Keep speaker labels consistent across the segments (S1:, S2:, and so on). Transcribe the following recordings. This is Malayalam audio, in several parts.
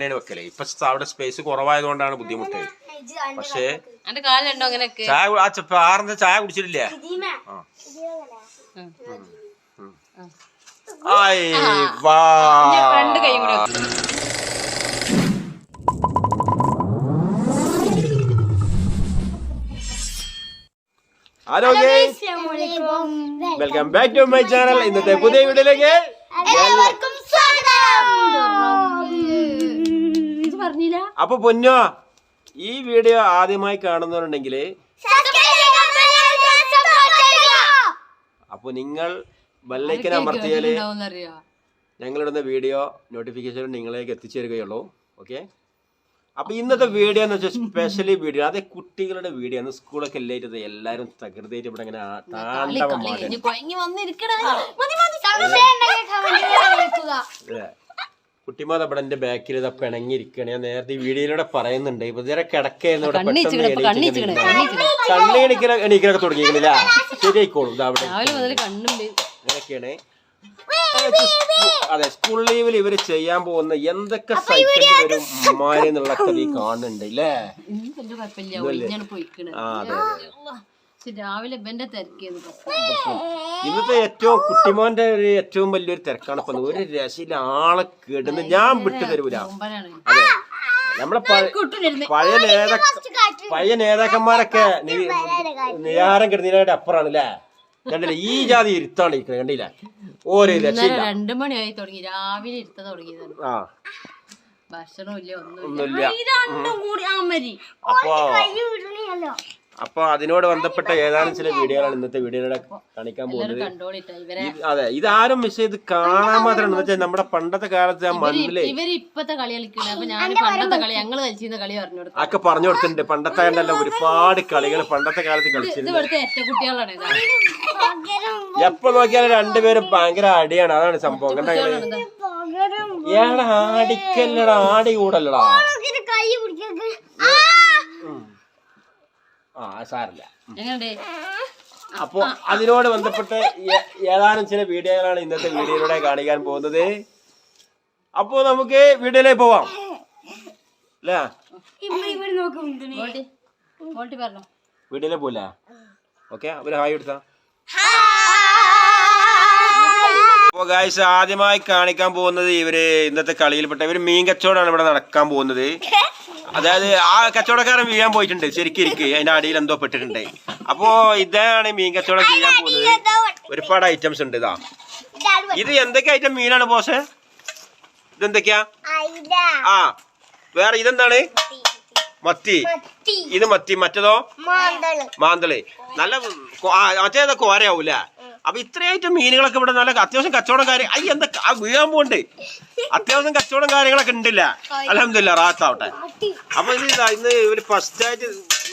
S1: വെക്കലേ ഇപ്പൊ അവിടെ സ്പേസ് കുറവായതുകൊണ്ടാണ് ബുദ്ധിമുട്ട്. പക്ഷേ ആറിന്റെ ചായ കുടിച്ചിട്ടില്ലേ? Hello guys, welcome back to my channel. ഇന്നത്തെ പുതിയ വീഡിയോയിലേക്ക് എല്ലാവർക്കും അപ്പൊ പൊന്നോ, ഈ വീഡിയോ ആദ്യമായി കാണുന്നവരുണ്ടെങ്കിൽ അപ്പൊ നിങ്ങൾ ബെല്ലൈക്കൻ അമർത്തിയാല് ഞങ്ങളിടുന്ന വീഡിയോ നോട്ടിഫിക്കേഷൻ നിങ്ങളിലേക്ക് എത്തിച്ചേരുകയുള്ളൂ. ഓക്കെ, അപ്പൊ ഇന്നത്തെ വീഡിയോ എന്ന് വെച്ചാൽ സ്പെഷ്യലി വീഡിയോ, അതേ കുട്ടികളുടെ വീഡിയോ ആണ്. സ്കൂളൊക്കെ ഇല്ലായിട്ട് എല്ലാരും തകൃതിയായിട്ട് ഇവിടെ ഇങ്ങനെ കുട്ടിമാത ഇവിടെ എന്റെ ബാക്കിൽ ഇതാ പിണങ്ങിയിരിക്കണേ. ഞാൻ നേരത്തെ ഈ വീഡിയോയിലൂടെ പറയുന്നുണ്ട്. ഇപ്പൊ ഇതുവരെ കിടക്കുന്നു ഇവിടെ കണ്ണി എണീക്കലൊക്കെ തുടങ്ങിയിരിക്കണില്ല. ശരിയായിക്കോളും. ഇതാ അവിടെ അങ്ങനെയൊക്കെയാണ്. അതെ, സ്കൂൾ ലീവിൽ ഇവര് ചെയ്യാൻ പോകുന്ന എന്തൊക്കെ സൈക്കിളിൽ വരും ഉമ്മാരെ എന്നുള്ള കളി കാണുന്നുണ്ട് അല്ലേ? ഇന്നത്തെ ഏറ്റവും കുട്ടിമോന്റെ ഒരു ഏറ്റവും വലിയൊരു തിരക്കാണ്. ഇപ്പൊ ഒരു രശയില് ആളെ കിടന്ന് ഞാൻ വിട്ടു തരൂല. അതെ, നമ്മളെ പഴയ നേതാക്കന്മാരൊക്കെ നിരാഹാരം കിടന്നതിനായിട്ട് അപ്പുറാണ് അല്ലേ? കണ്ടില്ല, ഈ ജാതി ഇരുത്താണ് ഇരിക്കുന്നത്. കണ്ടില്ല, ഓരോ
S2: 2 മണിയായി തുടങ്ങി, രാവിലെ ഇരുത്ത തുടങ്ങിയതാണ്. ഭക്ഷണമില്ല, ഒന്നുമില്ല.
S1: അപ്പൊ അതിനോട് ബന്ധപ്പെട്ട ഏതാനും ചില വീഡിയോകളാണ് ഇന്നത്തെ വീഡിയോയിലൂടെ കാണിക്കാൻ പോകുന്നത്. അതെ, ഇതാരും മിസ് ചെയ്ത് കാണാൻ മാത്രമാണ്. വെച്ചാൽ നമ്മുടെ പണ്ടത്തെ കാലത്ത് ആ മണ്ണില്
S2: ഇപ്പത്തെ കളി കളിക്കുന്നത്. അപ്പൊ ഞാൻ പണ്ടത്തെ കളി, ഞങ്ങള് കളിച്ചിരുന്ന കളി
S1: ഒക്കെ പറഞ്ഞു കൊടുത്തിട്ടുണ്ട്. പണ്ടത്തെ കണ്ടല്ല ഒരുപാട് കളികൾ പണ്ടത്തെ കാലത്ത് കളിച്ചിരുന്നു.
S2: കുട്ടികളാണ്.
S1: എപ്പോ നോക്കിയാലും രണ്ടുപേരും ഭയങ്കര അടിയാണ്. അതാണ് സംഭവം. കണ്ട ഏടാ ആടിക്കല്ലടാ, ആടി കൂടല്ലടാ. സാരില്ല. അപ്പൊ അതിനോട് ബന്ധപ്പെട്ട് ഏതാനും ചില വീഡിയോകളാണ് ഇന്നത്തെ വീഡിയോയിലൂടെ കാണിക്കാൻ പോകുന്നത്. അപ്പൊ നമുക്ക് വീഡിയോയിലേക്ക് പോവാം അല്ലേ? വീഡിയോയിലേക്ക് പോല. ഓക്കെ, അവര് ഹായ് എടുത്താ. അപ്പൊ ഗായ്സ്, ആദ്യമായി കാണിക്കാൻ പോകുന്നത് ഇവര് ഇന്നത്തെ കളിയിൽപ്പെട്ട ഇവര് മീൻ കച്ചവടമാണ് ഇവിടെ നടക്കാൻ പോകുന്നത്. അതായത് ആ കച്ചവടക്കാരൻ വീഴാൻ പോയിട്ടുണ്ട്. ശരിക്കും അതിന്റെ അടിയിൽ എന്തോ പെട്ടിട്ടുണ്ട്. അപ്പോ ഇതാണ് മീൻ കച്ചവടം ചെയ്യാൻ പോകുന്നത്. ഒരുപാട് ഐറ്റംസ് ഉണ്ട്. ഇത് എന്തൊക്കെ ഐറ്റം മീനാണ് ബോസ്? ഇതെന്തൊക്കെയാ? ആ, വേറെ ഇതെന്താണ്? മത്തി. ഇത് മത്തി. മറ്റേതോ മാന്തള്. നല്ല മറ്റേതൊക്കെ കോരയാവൂല. അപ്പൊ ഇത്രയായിട്ടും മീനുകളൊക്കെ ഇവിടെ നല്ല അത്യാവശ്യം കച്ചവടം കാര്യം. എന്താ വീഴാൻ പോണ്ട്. അത്യാവശ്യം കച്ചവടം കാര്യങ്ങളൊക്കെ ഉണ്ടില്ല. അൽഹംദുലില്ലാ, റാഹത്താവട്ടെ. അപ്പൊ ഇന്ന് ഒരു ഫസ്റ്റ് ആയിട്ട്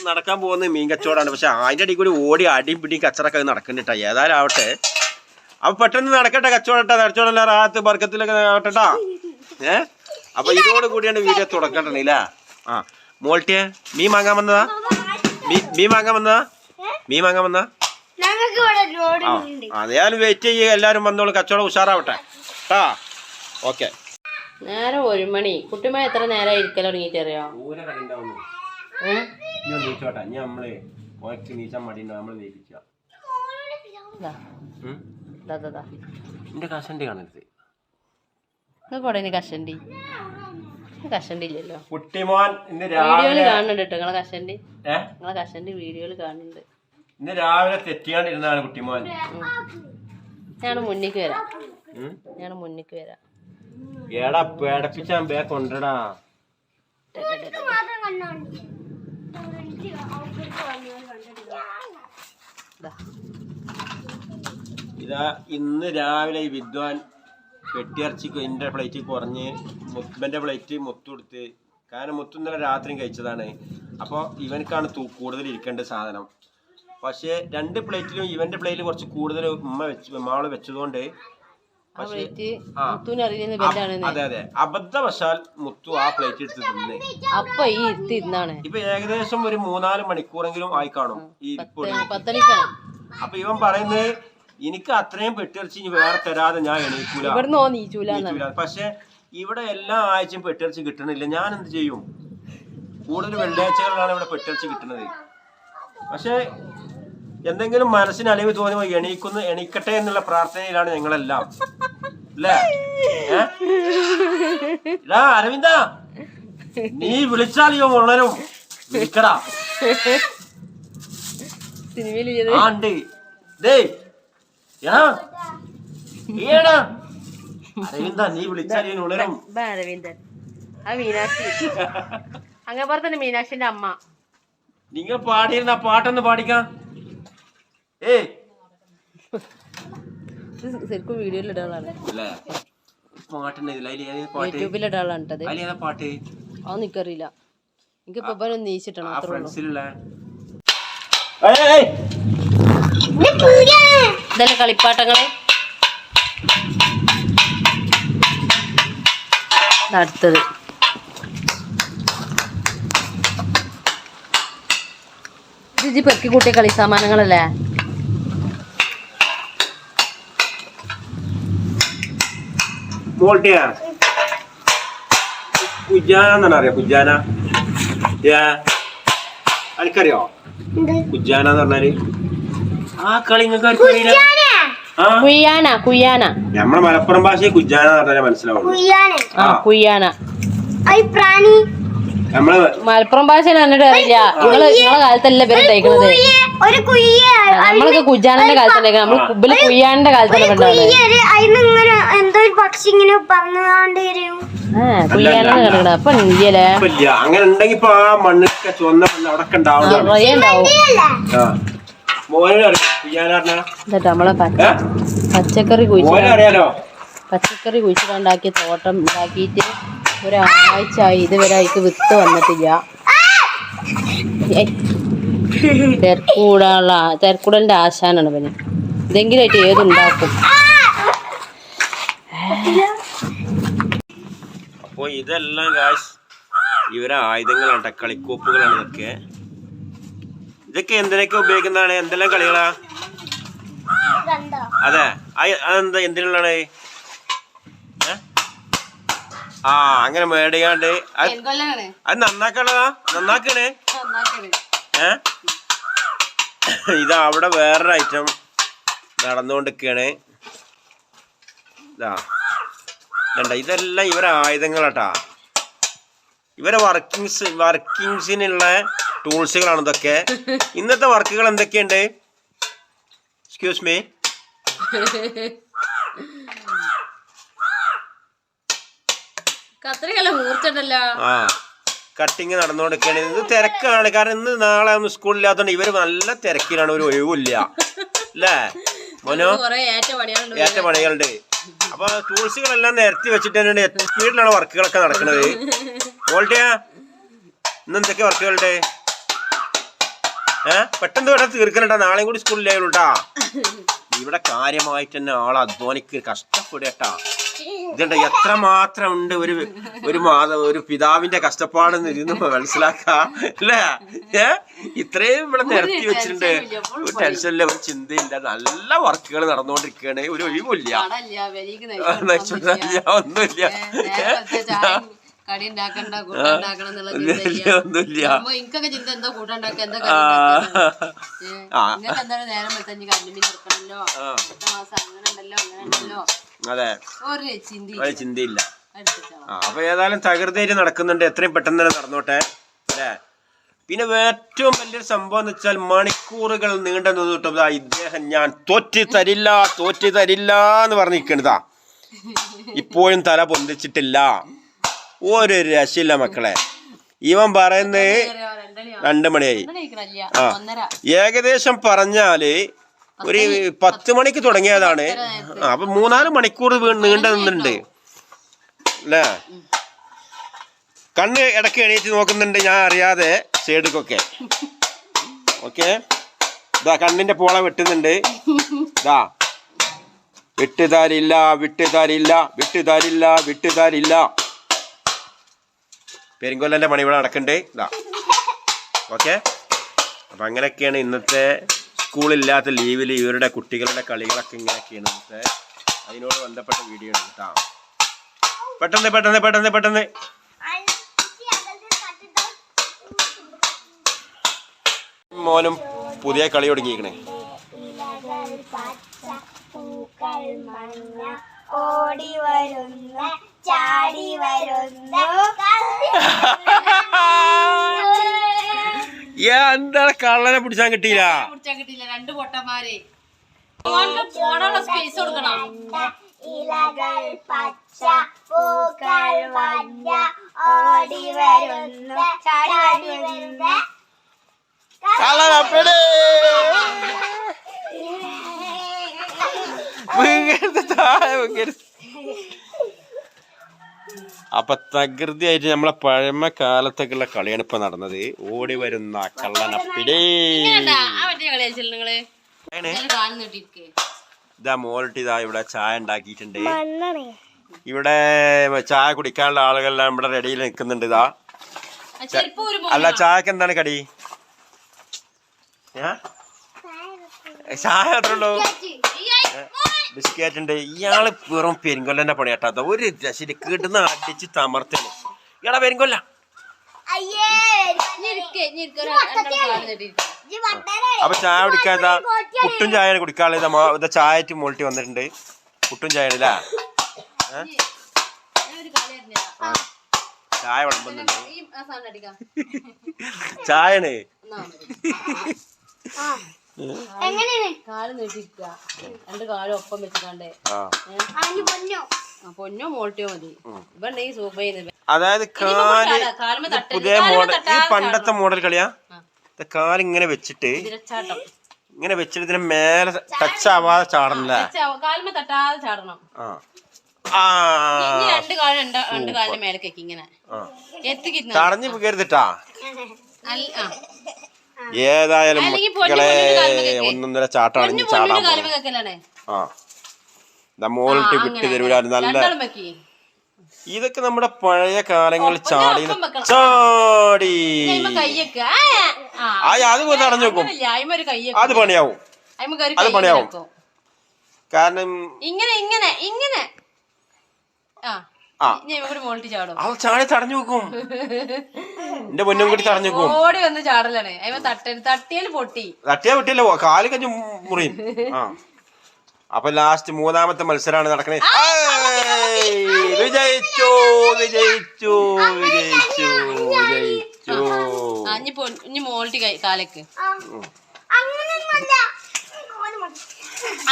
S1: നടക്കാൻ പോകുന്ന മീൻ കച്ചവടമാണ്. പക്ഷെ അതിന്റെ അടിയിൽ കൂടി ഓടി അടിയും പിടിയും കച്ചറൊക്കെ നടക്കണ്ടിട്ടാ. ഏതായാലും ആവട്ടെ, അപ്പൊ പെട്ടെന്ന് നടക്കട്ടെ കച്ചവടം. കച്ചവടം റാഹത്ത് ബർക്കത്തിലൊക്കെ ആവട്ടെട്ടാ. അപ്പൊ ഇതോട് കൂടിയാണ് വീഡിയോ തുടക്കണ്ടല്ലേ? ആ, മോൾട്ടിയെ മീൻ വാങ്ങാൻ വന്നതാ? മീൻ വാങ്ങാൻ വന്നതാ? അതെയാലും വെയിറ്റ് ചെയ്യുക. എല്ലാരും വന്നോളൂ, കച്ചവടം ഉഷാറാവട്ടെ ട്ടാ. ഓക്കെ,
S2: നേരം 1 മണി. കുട്ടിമാ എത്ര നേരം ഇരിക്കൽ തുടങ്ങിട്ട് അറിയോ?
S1: കഷണ്ടി കാണരുത്.
S2: കഷണ്ടി ഇല്ലല്ലോ.
S1: കുട്ടിമോൻ
S2: വീഡിയോയില് കാണുന്നുണ്ട് കേട്ടോ. നിങ്ങളെ കഷണ്ടി വീഡിയോയില് കാണുന്നുണ്ട്.
S1: ഇന്ന് രാവിലെ തെറ്റിയാണ്ടിരുന്നാണ് കുട്ടിമോൻ.
S2: ഞാൻ മുന്നിക്ക് വരാം.
S1: ഏടാ പേടപ്പിച്ചാൻ ബേ കൊണ്ടടാ. ഇതാ ഇന്ന് രാവിലെ ഈ വിദ്വാൻ വെട്ടിയിറച്ചിക്ക് എൻ്റെ പ്ലേറ്റ് കുറഞ്ഞ് മുത്തൻ്റെ പ്ലേറ്റ് മുത്തു കൊടുത്ത്. കാരണം മുത്തു ഇന്നലെ രാത്രിയും കഴിച്ചതാണ്. അപ്പോൾ ഇവനക്കാണ് കൂടുതൽ ഇരിക്കേണ്ട സാധനം. പക്ഷേ 2 പ്ലേറ്റിലും ഇവന്റെ പ്ലേറ്റിൽ കുറച്ച് കൂടുതൽ മാള് വെച്ചതുകൊണ്ട് അതെ അബദ്ധവശാൽ മുത്തു ആ പ്ലേറ്റ് എടുത്ത് തിന്ന്. ഇപ്പൊ ഏകദേശം ഒരു 3-4 മണിക്കൂറെങ്കിലും ആയി കാണും ഈ അപ്പൊ ഇവൻ പറയുന്നത് എനിക്ക് അത്രയും പെട്ടിറച്ചി വേറെ തരാതെ ഞാൻ എണീക്കൂല. പക്ഷെ ഇവിടെ എല്ലാ ആഴ്ചയും പെട്ടിറച്ചി കിട്ടണില്ല. ഞാൻ എന്ത് ചെയ്യും? കൂടുതൽ വെള്ളിയാഴ്ചകളിലാണ് ഇവിടെ പെട്ടിറച്ചി കിട്ടുന്നത്. പക്ഷെ എന്തെങ്കിലും മനസ്സിന് അലിവ് തോന്നുമ്പോൾ എണീക്കട്ടെ എന്നുള്ള പ്രാർത്ഥനയിലാണ് ഞങ്ങളെല്ലാം. അല്ലേ? അരവിന്ദ, നീ വിളിച്ചാൽ ഉണരും. വിളിക്കടാ. ഉണ്ട്. അരവിന്ദ, നീ വിളിച്ചാൽ ഉണരും.
S2: അരവിന്ദൻ ആ മീനാക്ഷി അങ്ങനെ തന്നെ മീനാക്ഷിന്റെ അമ്മ.
S1: നിങ്ങൾ പാടിയിരുന്ന ആ പാട്ടൊന്ന് പാടിക്കാം.
S2: ശരിക്കും വീഡിയോയിൽ ഇടാളാണ്. യൂട്യൂബിൽ ഇടാളാണ്.
S1: പാട്ട്
S2: അതൊന്നും എനിക്കറിയില്ല. എനിക്കിപ്പോ നീച്ചിട്ടാണ് ഇതല്ലേ കളിപ്പാട്ടങ്ങള്. അടുത്തത് ഇത് പെറുക്കി കൂട്ടിയ കളി സാമാനങ്ങളല്ലേ?
S1: കുജാനറിയോ? കുജാന എനിക്കറിയോ? കുജാന എന്ന് പറഞ്ഞാല് ആ കളി നിങ്ങൾക്ക് നമ്മളെ മലപ്പുറം ഭാഷയിൽ കുജാന എന്ന് പറഞ്ഞാൽ മനസ്സിലാവും. നമ്മള്
S2: മലപ്പുറം ഭാഷ കണ്ടിട്ട് അറിയില്ല. നിങ്ങളെ കാലത്തല്ല പേര് ഉണ്ടായിരിക്കുന്നത്. നമ്മളൊക്കെ കുജാനന്റെ കാലത്തല്ലേ, നമ്മൾ കുബില് കുയ്യാന്റെ കാലത്തല്ലേ കുയ്യാനെന്ന് കണ്ടിട്ട്. അപ്പൊ ഇന്ത്യയിലെ
S1: അങ്ങനെ ഉണ്ടെങ്കിൽ ഇപ്പൊ ആ മണ്ണൊക്കെ ചുവന്ന മണ്ണ് അവിടെ ഉണ്ടാവും.
S2: നമ്മളെ പച്ചക്കറി കുഴിച്ചിട്ടുണ്ടാക്കിയ തോട്ടം ഉണ്ടാക്കിയിട്ട് ഒരാഴ്ച ആയി. ഇതുവരെ അതിക്ക് വിത്ത് വന്നിട്ടില്ല. തെരക്കൂടലിന്റെ ആശാനാണ് പിന്നെ. ഇതെങ്കിലും ആയിട്ട് ഏതുണ്ടാക്കും.
S1: അപ്പൊ ഇതെല്ലാം ഇവരെ ആയുധങ്ങളാണ്, കളിക്കോപ്പുകളാണ് ഇതൊക്കെ. ഇതൊക്കെ എന്തിനൊക്കെ ഉപയോഗിക്കുന്നതാണ്? എന്തെല്ലാം കളികളാ? അതെ, അതെന്താ എന്തിനുള്ളതാണ്? ആ അങ്ങനെ മേടിയാണ്ട് അത് നന്നാക്കണതാ. നന്നാക്കണേ. ഇതാ അവിടെ വേറൊരു ഐറ്റം നടന്നുകൊണ്ടിരിക്കുകയാണ്. ഇതെല്ലാം ഇവരെ ആയുധങ്ങളാട്ടാ. ഇവരെ വർക്കിങ്സിനുള്ള ടൂൾസുകളാണ് ഇതൊക്കെ. ഇന്നത്തെ വർക്കുകൾ എന്തൊക്കെയുണ്ട്? Excuse me. ആ കട്ടിങ് നടന്നുകൊണ്ടിരിക്കുകയാണ്. ഇത് തിരക്കാണ്. കാരണം ഇന്ന് നാളെ സ്കൂളില്ലാത്തതുകൊണ്ട് ഇവര് നല്ല തിരക്കിലാണ്. ഒരു ഒഴിവില്ല അല്ലേ മോനോ? ഏറ്റ പണികളുണ്ട്. അപ്പൊ ടൂൾസുകളെല്ലാം നിരത്തി വെച്ചിട്ട് സ്പീഡിലാണ് വർക്കുകളൊക്കെ നടക്കുന്നത്. ഓൾട്ടിയാ ഇന്ന് എന്തൊക്കെ വർക്കുകളുണ്ട്? പെട്ടെന്ന് ഇവിടെ തീർക്കലട്ടാ. നാളെയും കൂടി സ്കൂളിലായുള്ളൂ കേട്ടാ. ഇവിടെ കാര്യമായിട്ട് തന്നെ ആള് അധ്വാനിക്ക് കഷ്ടപ്പെടട്ടാ. ഇതുണ്ട് എത്ര മാത്രം ഉണ്ട് ഒരു പിതാവിന്റെ കഷ്ടപ്പാടെന്ന് ഇരുന്ന് മനസ്സിലാക്കാം അല്ലേ? ഇത്രയും ഇവിടെ നിരത്തി വെച്ചിട്ടുണ്ട്. ഒരു ടെൻഷനില്ല, ഒരു ചിന്തയില്ല. നല്ല വർക്കുകൾ നടന്നുകൊണ്ടിരിക്കുകയാണ്. ഒരു ഒഴിവില്ല, ഒന്നുമില്ല. അതെ, ഒരു ചിന്തയില്ല. അപ്പൊ ഏതായാലും തകൃതിയായിട്ട് നടക്കുന്നുണ്ട്. എത്രയും പെട്ടെന്ന് തന്നെ നടന്നോട്ടെ അല്ലേ? പിന്നെ ഏറ്റവും വലിയൊരു സംഭവം എന്ന് വെച്ചാൽ മണിക്കൂറുകൾ നീണ്ടു നിന്നിട്ടും ഇദ്ദേഹം ഞാൻ തോറ്റ് തരില്ല എന്ന് പറഞ്ഞിരിക്കണതാ. ഇപ്പോഴും തല പൊന്തിച്ചിട്ടില്ല. ഒരു രക്ഷയില്ല മക്കളെ. ഇവൻ പറയുന്നത് 2 മണിയായി. ഏകദേശം പറഞ്ഞാല് ഒരു 10 മണിക്ക് തുടങ്ങിയതാണ്. അപ്പൊ 3-4 മണിക്കൂർ നീണ്ടു നിന്നുണ്ട് അല്ലേ? കണ്ണ് ഇടയ്ക്ക് എണീറ്റ് നോക്കുന്നുണ്ട് ഞാൻ അറിയാതെ സൈഡിക്കൊക്കെ. ഓക്കെ, ഇതാ കണ്ണിന്റെ പോള വെട്ടുന്നുണ്ട്. ഇതാ വിട്ടുതാരില്ല. പെരിങ്കൊല്ലന്റെ പണി ഇവിടെ നടക്കണ്ടേ. ഇതാ ഓക്കെ. അപ്പം അങ്ങനെയൊക്കെയാണ് ഇന്നത്തെ സ്കൂളില്ലാത്ത ലീവിൽ ഇവരുടെ കുട്ടികളുടെ കളികളൊക്കെ ഇങ്ങനെയൊക്കെയാണ് ഇന്നത്തെ. അതിനോട് ബന്ധപ്പെട്ട വീഡിയോ ആണ് കേട്ടോ. പെട്ടെന്ന് പെട്ടെന്ന് പെട്ടെന്ന് പെട്ടെന്ന്. മോനും പുതിയ കളി തുടങ്ങിയിരിക്കണേ.
S3: ഓടി വരുന്നു ചാടി വരുന്നു.
S1: എന്താ കള്ളനെ പിടിച്ചാൻ കിട്ടിയില്ല.
S2: രണ്ട് പൊട്ടന്മാരെ പോണുള്ള സ്പേസ് കൊടുക്കണം.
S3: ഇലകൾ പച്ച പൂക്കൾ മഞ്ഞ ഓടി വരുന്നു ചാടി വരുന്നു.
S1: കള്ളനപ്പിടി അപ്പൊ തകൃതിയായിട്ട് നമ്മളെ പഴമകാലത്തൊക്കെയുള്ള കളിയാണ് ഇപ്പൊ നടന്നത്. ഓടി വരുന്ന കള്ളനപ്പിടി. ഇതാ മോളിട്ട് ഇതാ ഇവിടെ ചായ ഉണ്ടാക്കിയിട്ടുണ്ട്. ഇവിടെ ചായ കുടിക്കാനുള്ള ആളുകളെല്ലാം ഇവിടെ റെഡിയിൽ നിൽക്കുന്നുണ്ട്. ഇതാ അല്ല ചായക്ക് എന്താണ് കടി? ചായ മാത്രേ ഉള്ളൂ. ബിസ്ക്കറ്റ് ഉണ്ട്. ഇയാള് വെറും പെരിങ്കൊല്ലന്റെ പണി കേട്ടാത്ത ഒരു രശിരി കിട്ടുന്ന അടിച്ച് തമർത്തല്. ഇയാളെ പെരിങ്കൊല്ല. അപ്പൊ ചായ കുടിക്കാത്ത പുട്ടും ചായ കുടിക്കാനുള്ള ചായറ്റ് മോൾട്ടി വന്നിട്ടുണ്ട്. പുട്ടും ചായ അല്ലേ? ചായ വിളമ്പുന്നുണ്ട്. ചായണ്
S2: കാല് നീട്ടിരിക്കുക. രണ്ട് കാലും ഒപ്പം വെച്ചിട്ടാണ്ടേ പൊന്നോ മോൾട്ടിയോ മതി. ഇവണ്ട് ഈ സൂപ്പർ.
S1: അതായത് കാല് പുതിയ മോഡൽ, ഈ പണ്ടത്തെ മോഡൽ കളിയാ. കാലിങ്ങനെ വെച്ചിട്ട് ഇങ്ങനെ വെച്ചിട്ട് ഇതിന് മേലെ ടച്ച് ആവാതെ ചാടണല്ല.
S2: കാലുമ തട്ടാതെ ചാടണം. രണ്ട് കാലിന്റെ മേലേക്ക് ഇങ്ങനെ
S1: തടഞ്ഞു പോകരുതിട്ടാ. ഏതായാലും മക്കളെ ഒന്നൊന്നര ചാട്ടാണെങ്കിൽ ചാടാൻ മോളിട്ട് വിട്ട് തരൂല. നല്ല ഇതൊക്കെ നമ്മുടെ പഴയ കാലങ്ങളിൽ ചാടി ചാടി അത് തടഞ്ഞു വെക്കും. അത് പണിയാവും. അത് പണിയാവും. കാരണം
S2: ഇങ്ങനെ ഇങ്ങനെ ഇങ്ങനെ
S1: അവൾ ചാടി തടഞ്ഞു വെക്കും. എന്റെ പൊന്നും കൂടി തടഞ്ഞു വെക്കും.
S2: ഓടി വന്ന് ചാടലാണ്. തട്ടിയാൽ പൊട്ടി.
S1: തട്ടിയാ പൊട്ടിയല്ലോ, കാല് കഞ്ഞു മുറിയും. അപ്പൊ ലാസ്റ്റ് മൂന്നാമത്തെ മത്സരമാണ് നടക്കണേ. വിജയിച്ചു വിജയിച്ചു വിജയിച്ചു വിജയിച്ചു.
S2: ഇനി മോൾട്ടി കാലക്ക്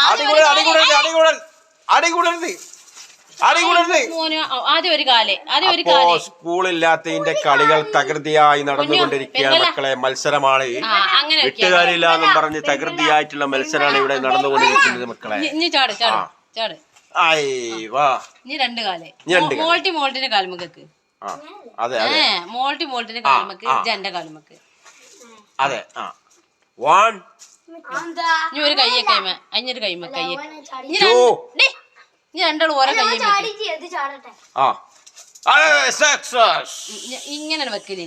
S2: ആദ്യം ഒരു കാല്.
S1: സ്കൂളില്ലാത്തതിന്റെ കളികൾ തകൃതിയായി നടന്നുകൊണ്ടിരിക്കുകയാണ് മക്കളെ. മത്സരമാണ്. വീട്ടുകാരില്ല എന്നും പറഞ്ഞ് തകൃതിയായിട്ടുള്ള മത്സരമാണ് ഇവിടെ നടന്നുകൊണ്ടിരിക്കുന്നത് മക്കളെ.
S2: രണ്ട് കാല്. മോൾട്ടിന്റെ കാൽമുഖക്ക്.
S1: അതെ
S2: മോൾട്ടിന്റെ കാൽമുക്ക്. എന്റെ കാൽമുക്ക്.
S1: അതെ.
S2: ഇനി ഒരു കയ്യൊക്കെ അഞ്ഞൊരു കൈമ കയ്യൊക്കെ. ഇനി രണ്ടാളും ഓരോ കയ്യും ഇങ്ങനെ വെക്കല്.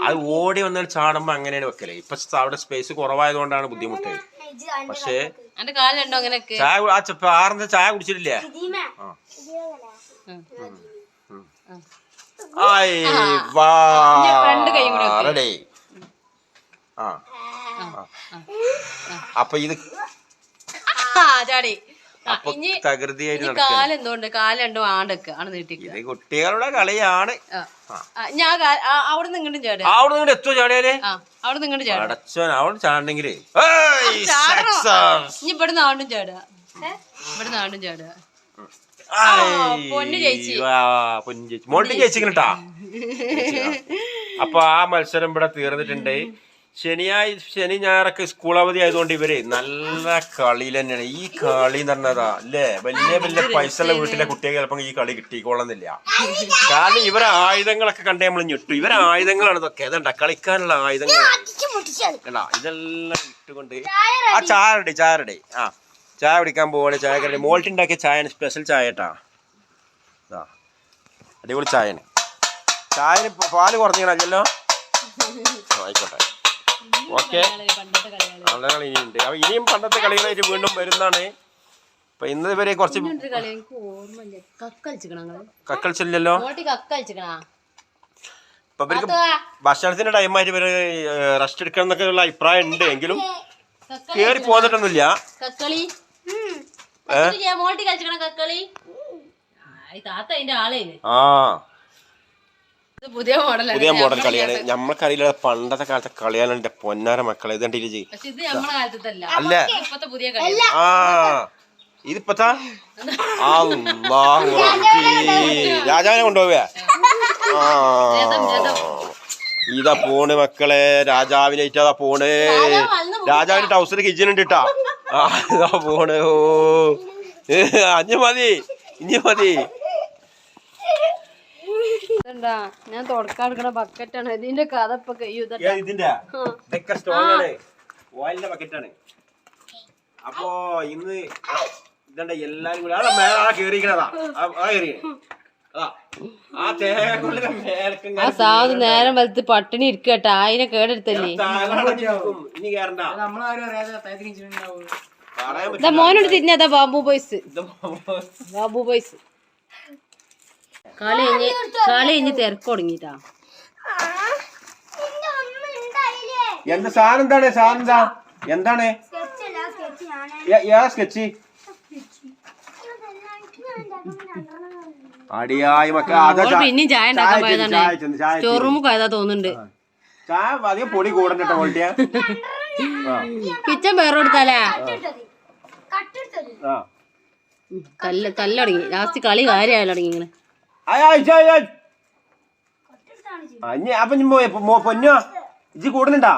S1: അത് ഓടി വന്നാൽ ചാടുമ്പോ അങ്ങനെയാണ് വെക്കല്. ഇപ്പൊ അവിടെ സ്പേസ് കുറവായതുകൊണ്ടാണ് ബുദ്ധിമുട്ട്. പക്ഷേ
S2: എന്റെ കാലുണ്ടോ അങ്ങനെ
S1: ചായ ആറിന്റെ ചായ കുടിച്ചിട്ടില്ലേ? അപ്പൊ ഇത്
S2: ചാടി. കാലെന്തോണ്ട് കാലെന്തോ ആണ്ടൊക്കെ ആണ് നീട്ടിക്ക്.
S1: ഇത് കുട്ടികളുടെ കളിയാണ്.
S2: ഞാൻ അവിടെ നിങ്ങണ്ടും ചാടുക.
S1: അവിടെ നിന്ന് എത്തോ ചാടിയാലേ?
S2: അവിടെ നിങ്ങണ്ട് ചാടുക.
S1: അവിടെ ചാടണെങ്കിലേ
S2: ഇനി ഇവിടുന്ന് ആണ്ടും ചാടുക. ഇവിടുന്ന് ആണ്ടും ചാടുക. പൊന്നു ചേച്ചി
S1: മോൾട്ടി ചേച്ചിട്ടാ. അപ്പൊ ആ മത്സരം ഇവിടെ തീർന്നിട്ടുണ്ട്. ശനി ഞായറൊക്കെ സ്കൂൾ അവധി ആയതുകൊണ്ട് ഇവര് നല്ല കളി തന്നെയാണ്. ഈ കളി എന്ന് പറഞ്ഞതാ അല്ലേ, വലിയ വലിയ പൈസയുള്ള വീട്ടിലെ കുട്ടികൾ ചിലപ്പോൾ ഈ കളി കിട്ടിക്കോളന്നില്ല. കാരണം ഇവരെ ആയുധങ്ങളൊക്കെ കണ്ടേ നമ്മൾ ഞെട്ടു. ഇവരെ ആയുധങ്ങളാണ് ഇതൊക്കെ. ഇതണ്ട കളിക്കാനുള്ള ആയുധങ്ങൾ ഇതെല്ലാം ഇട്ടുകൊണ്ട്. ചായ റെഡി. ചായ കുടിക്കാൻ പോവാണ്. ചായ കറി മോൾട്ടി ഉണ്ടാക്കിയ ചായയാണ്. സ്പെഷ്യൽ ചായ കേട്ടാ. അടിപൊളി ചായയാണ്. ചായന് പാല് കുറഞ്ഞല്ലോ. ആയിക്കോട്ടെ, ഓക്കെ. നല്ല കളി ഇനിയുണ്ട്. അപ്പൊ ഇനിയും പണ്ടത്തെ കളികളായിട്ട് വീണ്ടും വരുന്നതാണ്. അപ്പൊ ഇന്ന് ഇവര് കുറച്ച്
S2: കളി എനിക്ക് ഓർമ്മയില്ല. കക്കളിച്ചിക്കണ
S1: കക്കളിച്ചില്ലല്ലോ.
S2: കക്കളിച്ചിക്കണാ
S1: അപ്പൊ ഇവർക്ക് ഭക്ഷണത്തിന്റെ ടൈമായിട്ട് ഇവര് റെസ്റ്റ് എടുക്കണം എന്നൊക്കെ ഉള്ള അഭിപ്രായം ഉണ്ട്. എങ്കിലും കേറി പോന്നിട്ടൊന്നുമില്ല.
S2: കക്കളി മോട്ടി കളിച്ചിക്കണ കക്കളി താത്ത അതിന്റെ ആളേന്.
S1: ആ
S2: പുതിയ മോഡൽ
S1: കളിയാണ്. നമ്മൾക്കറിയില്ല പണ്ടത്തെ കാലത്തെ കളിയാണ് എന്റെ പൊന്നാര മക്കളെ. ഇത് കണ്ടില്ലേ?
S2: ഇത് നമ്മളെ കാലത്തല്ല,
S1: അല്ല
S2: ഇപ്പത്തെ പുതിയ കളി.
S1: ആ ഇതിപ്പത്താ രാജാവിനെ കൊണ്ടുപോവേ. ആ ഇതാ പോണ് മക്കളെ, രാജാവിനായിട്ട് അതാ പോണ്. രാജാവിന്റെ ടൗസർ കിച്ചനുണ്ട് കേട്ടാ. ആ ഇതാ പോണ്. ഓ അഞ്ഞു മതി, ഇനി മതി.
S2: ഞാൻ തുടക്കാടുക്കണ ബക്കറ്റാണ്. ഇതിന്റെ കഥ ഇപ്പൊ
S1: ഇതിന്റെ ഇതൊക്കെ സ്ട്രോങ് ആണ്. ഓയിലിന്റെ ബക്കറ്റാണ്. അപ്പൊ ഇന്ന് ഇതണ്ട എല്ലാരും കൂടി കേറിക്കണതാ.
S2: ആ സാധു നേരം വലുത്ത് പട്ടിണി ഇരിക്കട്ടെ. അതിനെ കേടെടുത്തല്ലേ.
S1: ഇനി കേറണ്ട.
S2: മോനോട് തിരിഞ്ഞതാ ബാബു ബോയ്സ്. ബാബു ബോയ്സ് കളി കഴിഞ്ഞ് തിരക്ക് തുടങ്ങിട്ടാ.
S1: എന്താ സാധനം? എന്താണ് സാധനം? എന്താണ് സ്കെച്ച്? അടിയായി
S2: പിന്നെ ചായ ഉണ്ടാക്കാൻ പോയതാണ്. സ്റ്റോർ റൂമിൽ പോയതാ തോന്നുന്നുണ്ട്.
S1: ചായ അധികം പൊടി കൂടണ്ട ക്വാളിറ്റിയാ.
S2: കിച്ചൻ വേറെ കൊടുത്താലേ തല്ലടങ്ങി. ലാസ്റ്റ് കളി കാര്യമായാലും തുടങ്ങി ഇങ്ങനെ.
S1: അപ്പൊ പൊന്നോ ഇജ്ജ് കൂടുന്നുണ്ടാ?